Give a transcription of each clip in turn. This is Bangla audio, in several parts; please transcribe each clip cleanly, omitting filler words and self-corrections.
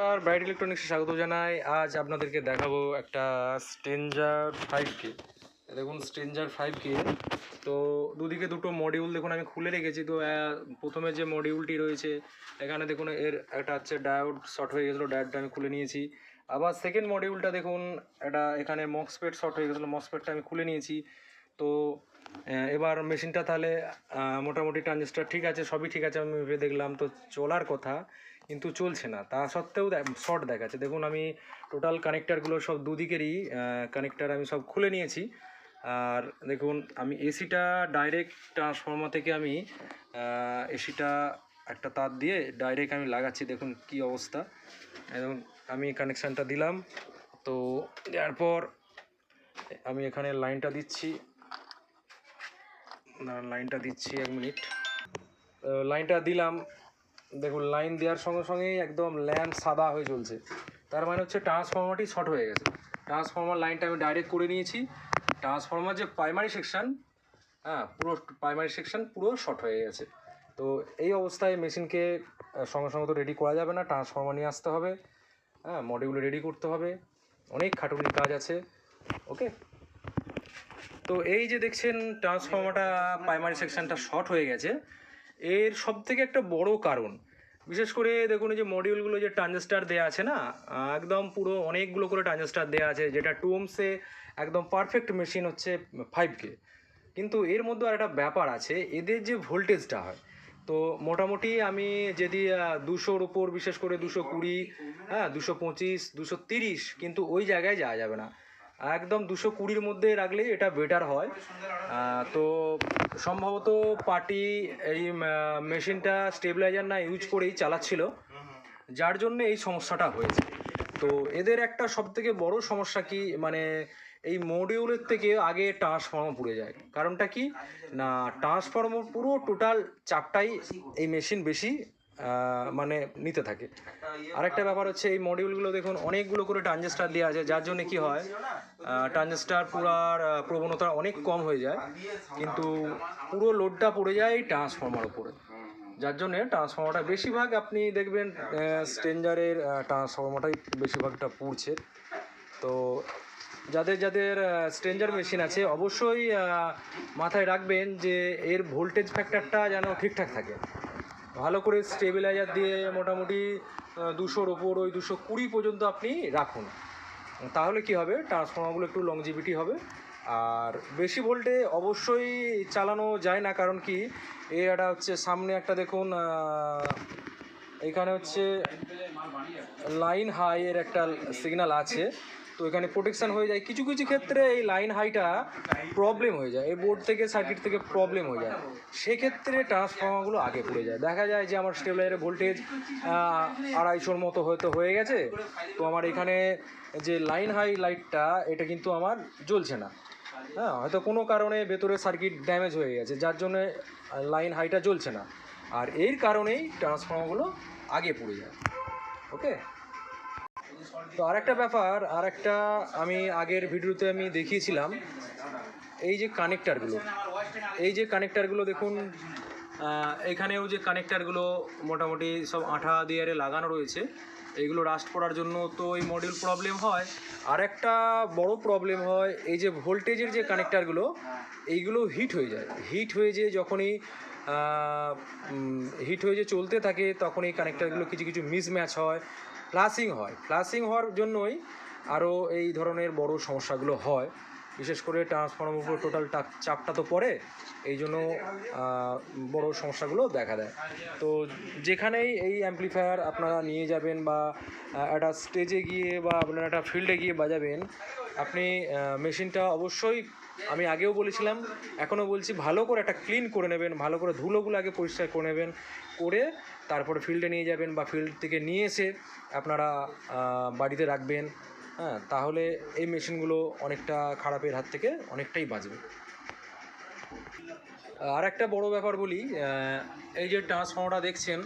আর ব্রাইট ইলেকট্রনিক্সে স্বাগত জানাই। আজ আপনাদেরকে দেখাবো একটা স্ট্রেঞ্জার 5K। দেখুন স্ট্রেঞ্জার 5K। তো দুদিকে দুটো মডিউল দেখুন আমি খুলে রেখেছি। তো প্রথমে যে মডিউলটি রয়েছে এখানে দেখুন এর একটা হচ্ছে ডায়োড শর্ট হয়ে গেছিলো, ডায়োডটা আমি খুলে নিয়েছি। আবার সেকেন্ড মডিউলটা দেখুন এটা এখানে মসফেট শর্ট হয়ে গেছিলো, মসফেটটা আমি খুলে নিয়েছি। তো এবার মেশিনটা তাহলে মোটামুটি ট্রানজিস্টার ঠিক আছে, সবই ঠিক আছে, আমি ভেবে দেখলাম তো চলার কথা, কিন্তু চলছে না। তা সত্ত্বেও শর্ট দেখাচ্ছে। দেখুন আমি টোটাল কানেক্টারগুলো সব দুদিকেরই কানেক্টার আমি সব খুলে নিয়েছি। আর দেখুন আমি এসিটা ডাইরেক্ট ট্রান্সফর্মার থেকে আমি এসিটা একটা তার দিয়ে ডাইরেক্ট আমি লাগাচ্ছি। দেখুন কি অবস্থা। দেখুন আমি কানেকশানটা দিলাম। তো দেওয়ার পর আমি এখানে লাইনটা দিচ্ছি, 1 মিনিট। লাইনটা দিলাম। দেখুন লাইন দেওয়ার সঙ্গে সঙ্গেই একদম ল্যাম্প সাদা হয়ে চলছে। তার মানে হচ্ছে ট্রান্সফর্মারটি শর্ট হয়ে গেছে। ট্রান্সফর্মার লাইনটা আমি ডাইরেক্ট করে নিয়েছি। ট্রান্সফর্মার যে প্রাইমারি সেকশান, পুরো প্রাইমারি সেকশান পুরো শর্ট হয়ে গেছে। তো এই অবস্থায় মেশিনকে সঙ্গে সঙ্গে তো রেডি করা যাবে না, ট্রান্সফর্মার নিয়ে আসতে হবে, মডিউল রেডি করতে হবে, অনেক খাটুনির কাজ আছে। ওকে, তো এই যে দেখছেন ট্রান্সফর্মারটা প্রাইমারি সেকশনটা শর্ট হয়ে গেছে, এর সব থেকে একটা বড় কারণ, বিশেষ করে দেখুন এই যে মডিউলগুলো যে ট্রানজিস্টার দেওয়া আছে না, একদম পুরো অনেকগুলো করে ট্রানজিস্টার দেওয়া আছে, যেটা 2 ohmsে একদম পারফেক্ট মেশিন হচ্ছে 5K। কিন্তু এর মধ্যে আর একটা ব্যাপার আছে, এদের যে ভোল্টেজটা হয়, তো মোটামুটি আমি যদি 200-র উপর, বিশেষ করে 220, 225, 230, কিন্তু ওই জায়গায় যাওয়া যাবে না। একদম 220-র মধ্যে রাখলে এটা বেটার হয়। তো সম্ভবত পার্টি এই মেশিনটা স্টেবিলাইজার না ইউজ করেই চালাচ্ছিল, যার জন্য এই সমস্যাটা হয়েছে। তো এদের একটা সবথেকে বড় সমস্যা কি, মানে এই মডিউলের থেকে আগে ট্রান্সফর্মার পুড়ে যায়। কারণটা কি না, ট্রান্সফর্মার পুরো টোটাল চাপটাই এই মেশিন বেশি মানে নিতে থাকে। আরেকটা ব্যাপার হচ্ছে এই মডিউলগুলো দেখুন অনেকগুলো করে ট্রানজিস্টার দেওয়া আছে, যার জন্য কি হয়, ট্রানজিস্টার পুরার প্রবণতা অনেক কম হয়ে যায়, কিন্তু পুরো লোডটা পড়ে যায় ট্রান্সফর্মার উপরে, যার জন্যে ট্রান্সফর্মারটা বেশিরভাগ আপনি দেখবেন স্ট্রেঞ্জারের ট্রান্সফর্মারটাই বেশিরভাগটা পুড়ছে। তো যাদের যাদের স্ট্রেঞ্জার মেশিন আছে অবশ্যই মাথায় রাখবেন যে এর ভোল্টেজ ফ্যাক্টরটা যেন ঠিকঠাক থাকে। ভালো করে স্টেবিলাইজার দিয়ে মোটামুটি 200-র ওপর, ওই 220 পর্যন্ত আপনি রাখুন, তাহলে কি হবে, ট্রান্সফর্মারগুলো একটু লংজিভিটি হবে। আর বেশি ভোল্টে অবশ্যই চালানো যায় না, কারণ কি এটা হচ্ছে সামনে একটা দেখুন এখানে হচ্ছে লাইন হাই এর একটা সিগন্যাল আছে, তো এখানে প্রোটেকশান হয়ে যায়। কিছু কিছু ক্ষেত্রে এই লাইন হাইটা প্রবলেম হয়ে যায়, এই বোর্ড থেকে সার্কিট থেকে প্রবলেম হয়ে যায়, সেক্ষেত্রে ট্রান্সফর্মারগুলো আগে পড়ে যায়। দেখা যায় যে আমার স্টেবিলাইজারের ভোল্টেজ 250-র মতো হয়তো হয়ে গেছে, তো আমার এখানে যে লাইন হাই লাইটটা এটা কিন্তু আমার জ্বলছে না, হয়তো কোনো কারণে ভেতরে সার্কিট ড্যামেজ হয়ে গেছে, যার জন্যে লাইন হাইটা জ্বলছে না, আর এর কারণেই ট্রান্সফর্মারগুলো আগে পড়ে যায়। ওকে, তো আরেকটা ব্যাপার, আরেকটা আমি আগের ভিডিওতে আমি দেখিয়েছিলাম, এই যে কানেক্টারগুলো, এই যে কানেক্টারগুলো দেখুন, এখানেও যে কানেক্টারগুলো মোটামুটি সব আঠা দিয়ে লাগানো রয়েছে, এইগুলো রাস্ট পড়ার জন্য তো এই মডিউল প্রবলেম হয়। আর একটা বড় প্রবলেম হয়, এই যে ভোল্টেজের যে কানেক্টারগুলো, এইগুলো হিট হয়ে যায়। হিট হয়ে যে যখনই হিট হয়ে যে চলতে থাকে, তখন এই কানেক্টারগুলো কিছু কিছু মিসম্যাচ হয়, ফ্লাশিং হয়। ফ্লাশিং হওয়ার জন্যই আরও এই ধরনের বড় সমস্যাগুলো হয়, বিশেষ করে ট্রান্সফর্মার উপর টোটাল চাপটা তো পড়ে, এই জন্য বড় সমস্যাগুলো দেখা দেয়। তো যেখানেই এই অ্যাম্পলিফায়ার আপনারা নিয়ে যাবেন বা একটা স্টেজে গিয়ে বা আপনারা একটা ফিল্ডে গিয়ে বাজাবেন, আপনি মেশিনটা অবশ্যই, আমি আগেও বলেছিলাম এখনও বলছি, ভালো করে একটা ক্লিন করে নেবেন, ভালো করে ধুলোগুলো আগে পরিষ্কার করে নেবেন, করে তারপরে ফিল্ডে নিয়ে যাবেন বা ফিল্ড থেকে নিয়ে এসে আপনারা বাড়িতে রাখবেন। তাহলে এই মেশিনগুলো অনেকটা খারাপের হাত থেকে অনেকটাই বাঁচবে। আর একটা বড় ব্যাপার বলি, এই যে ট্রান্সফর্মারটা দেখছেন,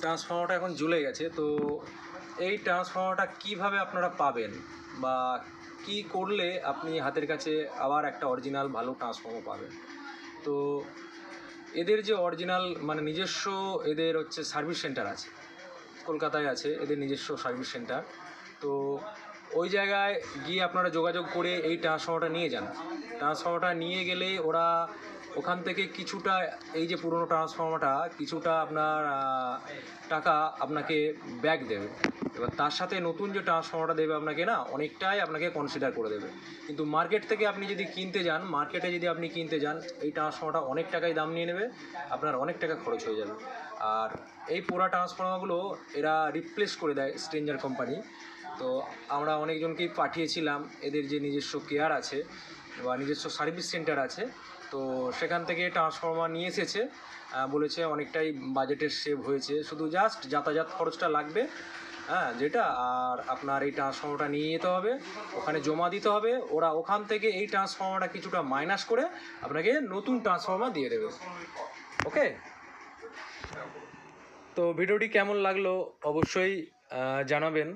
ট্রান্সফর্মারটা এখন জ্বলে গেছে। তো এই ট্রান্সফর্মারটা কিভাবে আপনারা পাবেন বা কি করলে আপনি হাতের কাছে আবার একটা অরিজিনাল ভালো ট্রান্সফর্মার পাবেন? তো এদের যে অরিজিনাল মানে নিজস্ব এদের হচ্ছে সার্ভিস সেন্টার আছে, কলকাতায় আছে এদের নিজস্ব সার্ভিস সেন্টার। তো ওই জায়গায় গিয়ে আপনারা যোগাযোগ করে এই ট্রান্সফর্মারটা নিয়ে যান। ট্রান্সফর্মারটা নিয়ে গেলে ওরা ওখান থেকে কিছুটা, এই যে পুরনো ট্রান্সফর্মারটা কিছুটা আপনার টাকা আপনাকে ব্যাক দেবে। এবার তার সাথে নতুন যে ট্রান্সফর্মারটা দেবে আপনাকে না, অনেকটাই আপনাকে কনসিডার করে দেবে। কিন্তু মার্কেট থেকে আপনি যদি কিনতে যান, মার্কেটে যদি আপনি কিনতে যান, এই ট্রান্সফর্মারটা অনেক টাকাই দাম নিয়ে নেবে, আপনার অনেক টাকা খরচ হয়ে যাবে। আর এই পোড়া ট্রান্সফর্মারগুলো এরা রিপ্লেস করে দেয় স্ট্রেঞ্জার কোম্পানি। তো আমরা অনেকজনকেই পাঠিয়েছিলাম, এদের যে নিজস্ব কেয়ার আছে বা নিজস্ব সার্ভিস সেন্টার আছে, তো সেখান থেকে ট্রান্সফর্মার নিয়ে এসেছে। বলেছে অনেকটাই বাজেটের সেভ হয়েছে, শুধু জাস্ট যাতায়াত খরচটা লাগবে, হ্যাঁ যেটা। আর আপনার এই ট্রান্সফর্মারটা নিয়ে যেতে হবে, ওখানে জমা দিতে হবে, ওরা ওখান থেকে এই ট্রান্সফর্মারটা কিছুটা মাইনাস করে আপনাকে নতুন ট্রান্সফর্মার দিয়ে দেবে। ওকে, তো ভিডিওটি কেমন লাগলো অবশ্যই জানাবেন।